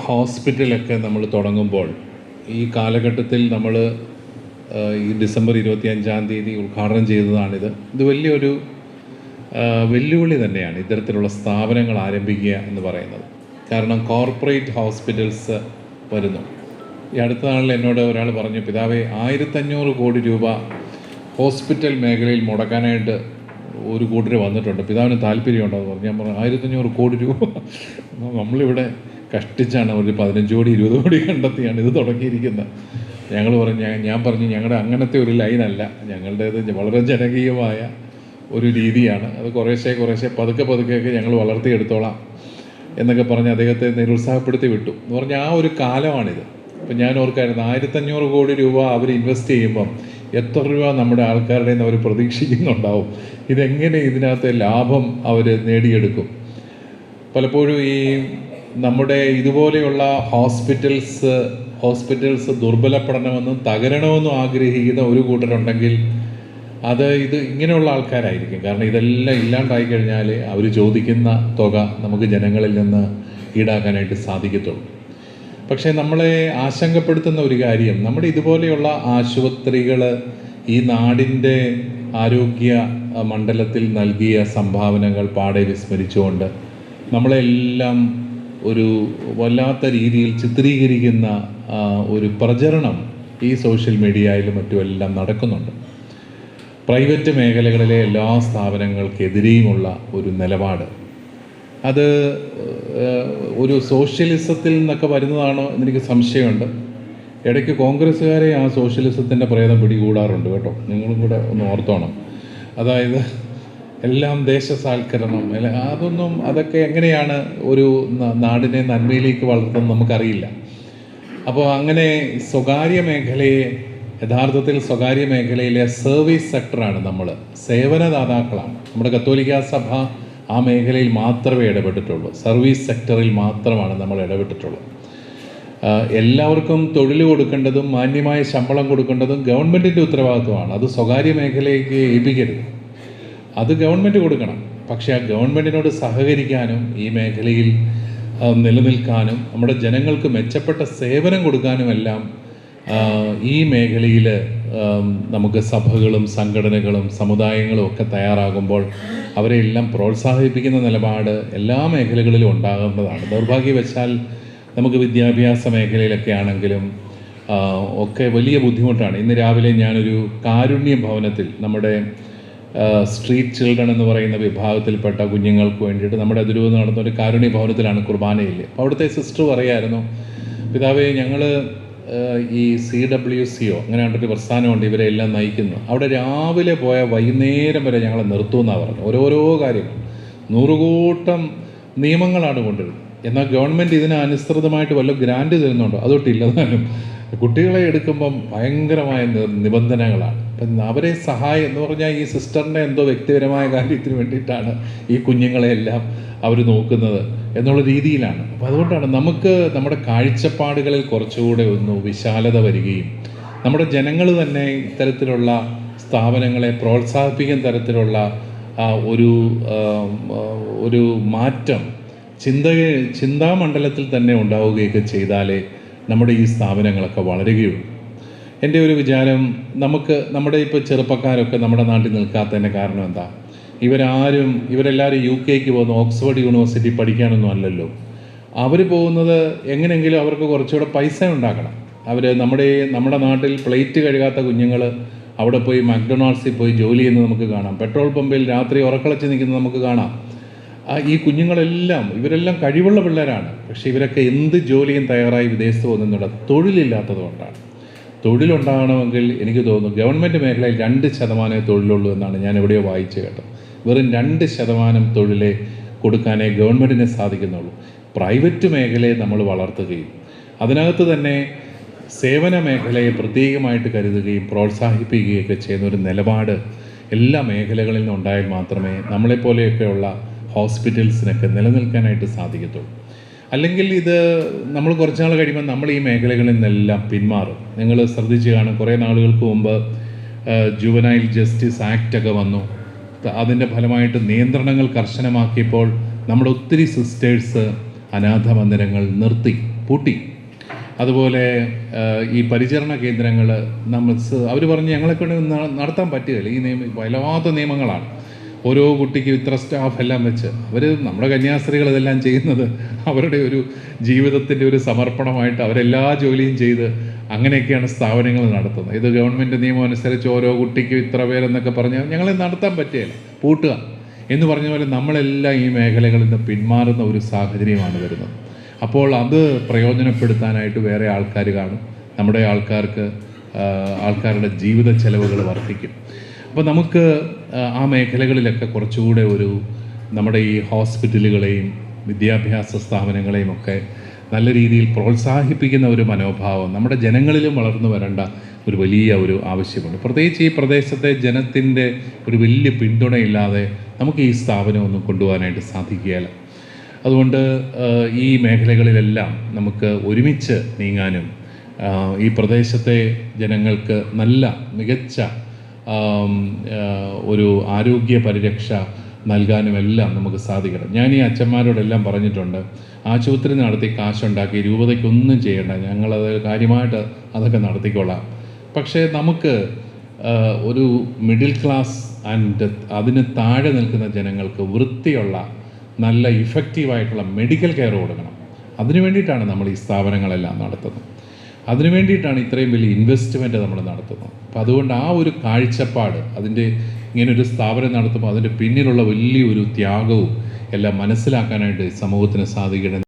ഹോസ്പിറ്റലൊക്കെ നമ്മൾ തുടങ്ങുമ്പോൾ ഈ കാലഘട്ടത്തിൽ നമ്മൾ ഈ ഡിസംബർ 25 ഉദ്ഘാടനം ചെയ്തതാണിത്. ഇത് വലിയൊരു വെല്ലുവിളി തന്നെയാണ് ഇത്തരത്തിലുള്ള സ്ഥാപനങ്ങൾ ആരംഭിക്കുക എന്ന് പറയുന്നത്. കാരണം കോർപ്പറേറ്റ് ഹോസ്പിറ്റൽസ് വരുന്നു. ഈ അടുത്ത നാളിൽ എന്നോട് ഒരാൾ പറഞ്ഞു, പിതാവേ 1500 കോടി രൂപ ഹോസ്പിറ്റൽ മേഖലയിൽ മുടക്കാനായിട്ട് ഒരു കൂട്ടർ വന്നിട്ടുണ്ട്, പിതാവിന് താല്പര്യമുണ്ടോ എന്ന് പറഞ്ഞു. ഞാൻ പറഞ്ഞു 1500 കോടി രൂപ നമ്മളിവിടെ കഷ്ടിച്ചാണ് ഒരു 15 കോടി 20 കോടി കണ്ടെത്തിയാണ് ഇത് തുടങ്ങിയിരിക്കുന്നത്. ഞാൻ പറഞ്ഞു ഞങ്ങളുടെ അങ്ങനത്തെ ഒരു ലൈനല്ല, ഞങ്ങളുടേത് വളരെ ജനകീയമായ ഒരു രീതിയാണ്. അത് കുറേശ്ശെ പതുക്കെ ഞങ്ങൾ വളർത്തിയെടുത്തോളാം എന്നൊക്കെ പറഞ്ഞ് അദ്ദേഹത്തെ നിരുത്സാഹപ്പെടുത്തി വിട്ടു എന്ന് പറഞ്ഞാൽ ആ ഒരു കാലമാണിത്. അപ്പം ഞാൻ ഓർക്കായിരുന്നു 1500 കോടി രൂപ അവർ ഇൻവെസ്റ്റ് ചെയ്യുമ്പം എത്ര രൂപ നമ്മുടെ ആൾക്കാരുടെ നിന്ന് അവർ പ്രതീക്ഷിക്കുന്നുണ്ടാവും, ഇതെങ്ങനെ ഇതിനകത്ത് ലാഭം അവർ നേടിയെടുക്കും. പലപ്പോഴും ഈ നമ്മുടെ ഇതുപോലെയുള്ള ഹോസ്പിറ്റൽസ് ദുർബലപ്പെടണമെന്നും തകരണമെന്നും ആഗ്രഹിക്കുന്ന ഒരു കൂട്ടരുണ്ടെങ്കിൽ ഇത് ഇങ്ങനെയുള്ള ആൾക്കാരായിരിക്കും. കാരണം ഇതെല്ലാം ഇല്ലാണ്ടായി കഴിഞ്ഞാൽ അവർ ചോദിക്കുന്ന തുക നമുക്ക് ജനങ്ങളിൽ നിന്ന് ഈടാക്കാനായിട്ട് സാധിക്കത്തുള്ളൂ. പക്ഷേ നമ്മളെ ആശങ്കപ്പെടുത്തുന്ന ഒരു കാര്യം, നമ്മുടെ ഇതുപോലെയുള്ള ആശുപത്രികൾ ഈ നാടിൻ്റെ ആരോഗ്യ മണ്ഡലത്തിൽ നൽകിയ സംഭാവനകൾ പാടെ വിസ്മരിച്ചുകൊണ്ട് നമ്മളെല്ലാം ഒരു വല്ലാത്ത രീതിയിൽ ചിത്രീകരിക്കുന്ന ഒരു പ്രചരണം ഈ സോഷ്യൽ മീഡിയയിലും മറ്റുമെല്ലാം നടക്കുന്നുണ്ട്. പ്രൈവറ്റ് മേഖലകളിലെ എല്ലാ സ്ഥാപനങ്ങൾക്കെതിരെയുമുള്ള ഒരു നിലപാട്, അത് ഒരു സോഷ്യലിസത്തിൽ നിന്നൊക്കെ വരുന്നതാണോ എന്നെനിക്ക് സംശയമുണ്ട്. ഇടയ്ക്ക് കോൺഗ്രസ്സുകാരെ ആ സോഷ്യലിസത്തിൻ്റെ പ്രേതം പിടികൂടാറുണ്ട് കേട്ടോ, നിങ്ങളും കൂടെ ഒന്ന് ഓർത്തോണം. അതായത് എല്ലാം ദേശസാൽക്കരണം, അതൊക്കെ എങ്ങനെയാണ് ഒരു നാടിനെ നന്മയിലേക്ക് വളർത്തുന്നത് നമുക്കറിയില്ല. അപ്പോൾ അങ്ങനെ യഥാർത്ഥത്തിൽ സ്വകാര്യ മേഖലയിലെ സർവീസ് സെക്ടറാണ് നമ്മൾ, സേവനദാതാക്കളാണ്. നമ്മുടെ കത്തോലിക്കാ സഭ ആ മേഖലയിൽ മാത്രമേ ഇടപെട്ടിട്ടുള്ളൂ, സർവീസ് സെക്ടറിൽ മാത്രമാണ് നമ്മൾ ഇടപെട്ടിട്ടുള്ളത്. എല്ലാവർക്കും തൊഴിൽ കൊടുക്കേണ്ടതും മാന്യമായ ശമ്പളം കൊടുക്കേണ്ടതും ഗവൺമെൻറ്റിൻ്റെ ഉത്തരവാദിത്വമാണ്. അത് സ്വകാര്യ മേഖലയ്ക്ക് ഏൽപ്പിക്കരുത്, അത് ഗവൺമെൻറ് കൊടുക്കണം. പക്ഷേ ആ ഗവൺമെൻറ്റിനോട് സഹകരിക്കാനും ഈ മേഖലയിൽ നിലനിൽക്കാനും നമ്മുടെ ജനങ്ങൾക്ക് മെച്ചപ്പെട്ട സേവനം കൊടുക്കാനുമെല്ലാം ഈ മേഖലയിൽ നമുക്ക് സഭകളും സംഘടനകളും സമുദായങ്ങളും ഒക്കെ തയ്യാറാകുമ്പോൾ അവരെ എല്ലാം പ്രോത്സാഹിപ്പിക്കുന്ന നിലപാട് എല്ലാ മേഖലകളിലും ഉണ്ടാകേണ്ടതാണ്. ദൗർഭാഗ്യവശാൽ നമുക്ക് വിദ്യാഭ്യാസ മേഖലയിലൊക്കെ ആണെങ്കിലും ഒക്കെ വലിയ ബുദ്ധിമുട്ടാണ്. ഇന്ന് രാവിലെ ഞാനൊരു കാരുണ്യ ഭവനത്തിൽ, നമ്മുടെ സ്ട്രീറ്റ് ചിൽഡ്രൻ എന്ന് പറയുന്ന വിഭാഗത്തിൽപ്പെട്ട കുഞ്ഞുങ്ങൾക്ക് വേണ്ടിയിട്ട് നമ്മുടെ അതിരൂപത നടന്ന ഒരു കാരുണ്യ ഭവനത്തിലാണ് കുർബാനയിൽ. അപ്പോൾ അവിടുത്തെ സിസ്റ്റർ പറയായിരുന്നു, പിതാവേ ഞങ്ങൾ ഈ CWCO അങ്ങനെ കണ്ടൊരു പ്രസ്ഥാനമുണ്ട്, ഇവരെ എല്ലാം നയിക്കുന്നു. അവിടെ രാവിലെ പോയ വൈകുന്നേരം വരെ ഞങ്ങളെ നിർത്തുമെന്നാണ് പറഞ്ഞു. ഓരോരോ കാര്യങ്ങൾ 100 കൂട്ടം നിയമങ്ങളാണ് കൊണ്ടുവരുന്നത്. എന്നാൽ ഗവൺമെൻറ് ഇതിന് അനുസൃതമായിട്ട് വല്ല ഗ്രാൻഡ് തരുന്നുണ്ടോ? അതൊട്ടില്ലതാനും. കുട്ടികളെ എടുക്കുമ്പം ഭയങ്കരമായ നിബന്ധനകളാണ്. അപ്പം അവരെ സഹായം എന്ന് പറഞ്ഞാൽ ഈ സിസ്റ്ററിൻ്റെ എന്തോ വ്യക്തിപരമായ കാര്യത്തിന് വേണ്ടിയിട്ടാണ് ഈ കുഞ്ഞുങ്ങളെയെല്ലാം അവർ നോക്കുന്നത് എന്നുള്ള രീതിയിലാണ്. അപ്പോൾ അതുകൊണ്ടാണ് നമുക്ക് നമ്മുടെ കാഴ്ചപ്പാടുകളിൽ കുറച്ചുകൂടെ ഒന്ന് വിശാലത വരികയും നമ്മുടെ ജനങ്ങൾ തന്നെ ഇത്തരത്തിലുള്ള സ്ഥാപനങ്ങളെ പ്രോത്സാഹിപ്പിക്കുന്ന തരത്തിലുള്ള ഒരു മാറ്റം ചിന്താമണ്ഡലത്തിൽ തന്നെ ഉണ്ടാവുകയൊക്കെ ചെയ്താലേ നമ്മുടെ ഈ സ്ഥാപനങ്ങളൊക്കെ വളരുകയുള്ളൂ. എൻ്റെ ഒരു വിചാരം, നമ്മുടെ ഇപ്പോൾ ചെറുപ്പക്കാരൊക്കെ നമ്മുടെ നാട്ടിൽ നിൽക്കാത്തതിൻ്റെ കാരണം എന്താ? ഇവരെല്ലാവരും UK പോകുന്നു, ഓക്സ്ഫോർഡ് യൂണിവേഴ്സിറ്റി പഠിക്കാനൊന്നും അല്ലല്ലോ. അവർ പോകുന്നത് എങ്ങനെയെങ്കിലും അവർക്ക് കുറച്ചുകൂടെ പൈസ ഉണ്ടാക്കണം. നമ്മുടെ നാട്ടിൽ പ്ലേറ്റ് കഴുകാത്ത കുഞ്ഞുങ്ങൾ അവിടെ പോയി മക്ഡൊണാൾഡ്സിൽ പോയി ജോലി ചെയ്യുന്നത് നമുക്ക് കാണാം. പെട്രോൾ പമ്പിൽ രാത്രി ഉറക്കളച്ച് നിൽക്കുന്നത് നമുക്ക് കാണാം. ഈ ഇവരെല്ലാം കഴിവുള്ള പിള്ളേരാണ്. പക്ഷേ ഇവരൊക്കെ എന്ത് ജോലിയും തയ്യാറായി വിദേശത്ത് പോകുന്നുണ്ട്, തൊഴിലില്ലാത്തത് കൊണ്ടാണ്. തൊഴിലുണ്ടാകണമെങ്കിൽ എനിക്ക് തോന്നുന്നു ഗവൺമെൻറ് മേഖലയിൽ 2% തൊഴിലുള്ളൂ എന്നാണ് ഞാൻ എവിടെയോ വായിച്ചു കേട്ടത്. വെറും 2% തൊഴിലേ കൊടുക്കാനേ ഗവൺമെൻറ്റിന് സാധിക്കുന്നുള്ളൂ. പ്രൈവറ്റ് മേഖലയെ നമ്മൾ വളർത്തുകയും അതിനകത്ത് തന്നെ സേവന മേഖലയെ പ്രത്യേകമായിട്ട് കരുതുകയും പ്രോത്സാഹിപ്പിക്കുകയൊക്കെ ചെയ്യുന്ന ഒരു നിലപാട് എല്ലാ മേഖലകളിൽ നിന്നും ഉണ്ടായാൽ മാത്രമേ നമ്മളെപ്പോലെയൊക്കെയുള്ള ഹോസ്പിറ്റൽസിനൊക്കെ നിലനിൽക്കാനായിട്ട് സാധിക്കത്തുള്ളൂ. അല്ലെങ്കിൽ നമ്മൾ കുറച്ച് നാൾ കഴിയുമ്പോൾ നമ്മൾ ഈ മേഖലകളിൽ നിന്നെല്ലാം പിന്മാറും. നിങ്ങൾ ശ്രദ്ധിച്ച് കാണും, കുറേ നാളുകൾക്ക് മുമ്പ് ജുവനൈൽ ജസ്റ്റിസ് ആക്റ്റൊക്കെ വന്നു. അതിൻ്റെ ഫലമായിട്ട് നിയന്ത്രണങ്ങൾ കർശനമാക്കിയപ്പോൾ നമ്മുടെ ഒത്തിരി സിസ്റ്റേഴ്സ് അനാഥ മന്ദിരങ്ങൾ നിർത്തി. പൂട്ടി. അതുപോലെ ഈ പരിചരണ കേന്ദ്രങ്ങൾ അവർ പറഞ്ഞ് ഞങ്ങളെക്കൊണ്ട് നടത്താൻ പറ്റുകയില്ല, ഈ വല്ലാത്ത നിയമങ്ങളാണ്. ഓരോ കുട്ടിക്കും ഇത്ര സ്റ്റാഫ് എല്ലാം വെച്ച് നമ്മുടെ കന്യാസ്ത്രീകൾ ഇതെല്ലാം ചെയ്യുന്നത് അവരുടെ ഒരു ജീവിതത്തിൻ്റെ ഒരു സമർപ്പണമായിട്ട് അവരെല്ലാ ജോലിയും ചെയ്ത് അങ്ങനെയൊക്കെയാണ് സ്ഥാപനങ്ങൾ നടത്തുന്നത്. ഇത് ഗവൺമെൻറ് നിയമം അനുസരിച്ച് ഓരോ കുട്ടിക്കും ഇത്ര പേരെന്നൊക്കെ പറഞ്ഞാൽ ഞങ്ങളെ നടത്താൻ പറ്റുകയില്ല, പൂട്ടുക എന്ന് പറഞ്ഞ പോലെ നമ്മളെല്ലാം ഈ മേഖലകളിൽ നിന്ന് പിന്മാറുന്ന ഒരു സാഹചര്യമാണ് വരുന്നത്. അപ്പോൾ അത് പ്രയോജനപ്പെടുത്താനായിട്ട് വേറെ ആൾക്കാർ കാണും, നമ്മുടെ ആൾക്കാരുടെ ജീവിത ചെലവുകൾ വർദ്ധിക്കും. അപ്പോൾ നമുക്ക് ആ മേഖലകളിലൊക്കെ കുറച്ചുകൂടെ നമ്മുടെ ഈ ഹോസ്പിറ്റലുകളെയും വിദ്യാഭ്യാസ സ്ഥാപനങ്ങളെയും ഒക്കെ നല്ല രീതിയിൽ പ്രോത്സാഹിപ്പിക്കുന്ന ഒരു മനോഭാവം നമ്മുടെ ജനങ്ങളിലും വളർന്നു വരേണ്ട ഒരു വലിയ ആവശ്യമുണ്ട്. പ്രത്യേകിച്ച് ഈ പ്രദേശത്തെ ജനത്തിൻ്റെ ഒരു വലിയ പിന്തുണയില്ലാതെ നമുക്ക് ഈ സ്ഥാപനമൊന്നും കൊണ്ടുപോകാനായിട്ട് സാധിക്കുകയില്ല. അതുകൊണ്ട് ഈ മേഖലകളിലെല്ലാം നമുക്ക് ഒരുമിച്ച് നീങ്ങാനും ഈ പ്രദേശത്തെ ജനങ്ങൾക്ക് നല്ല മികച്ച ഒരു ആരോഗ്യ പരിരക്ഷ നൽകാനുമെല്ലാം നമുക്ക് സാധിക്കണം. ഞാൻ ഈ അച്ഛന്മാരോടെല്ലാം പറഞ്ഞിട്ടുണ്ട്, ആശുപത്രി നടത്തി കാശുണ്ടാക്കി രൂപതയ്ക്കൊന്നും ചെയ്യേണ്ട, ഞങ്ങളത് കാര്യമായിട്ട് അതൊക്കെ നടത്തിക്കൊള്ളാം. പക്ഷേ നമുക്ക് ഒരു മിഡിൽ ക്ലാസ് ആൻഡ് അതിന് താഴെ നിൽക്കുന്ന ജനങ്ങൾക്ക് വൃത്തിയുള്ള നല്ല ഇഫക്റ്റീവായിട്ടുള്ള മെഡിക്കൽ കെയർ കൊടുക്കണം. അതിനു വേണ്ടിയിട്ടാണ് നമ്മൾ ഈ സ്ഥാപനങ്ങളെല്ലാം നടത്തുന്നത്, അതിനു വേണ്ടിയിട്ടാണ് ഇത്രയും വലിയ ഇൻവെസ്റ്റ്മെൻറ്റ് നമ്മൾ നടത്തുന്നത്. അപ്പോൾ അതുകൊണ്ട് ആ ഒരു കാഴ്ചപ്പാട്, ഇങ്ങനൊരു സ്ഥാപനം നടത്തുമ്പോൾ അതിൻ്റെ പിന്നിലുള്ള വലിയൊരു ത്യാഗവും എല്ലാം മനസ്സിലാക്കാനായിട്ട് സമൂഹത്തിന് സാധിക്കണം.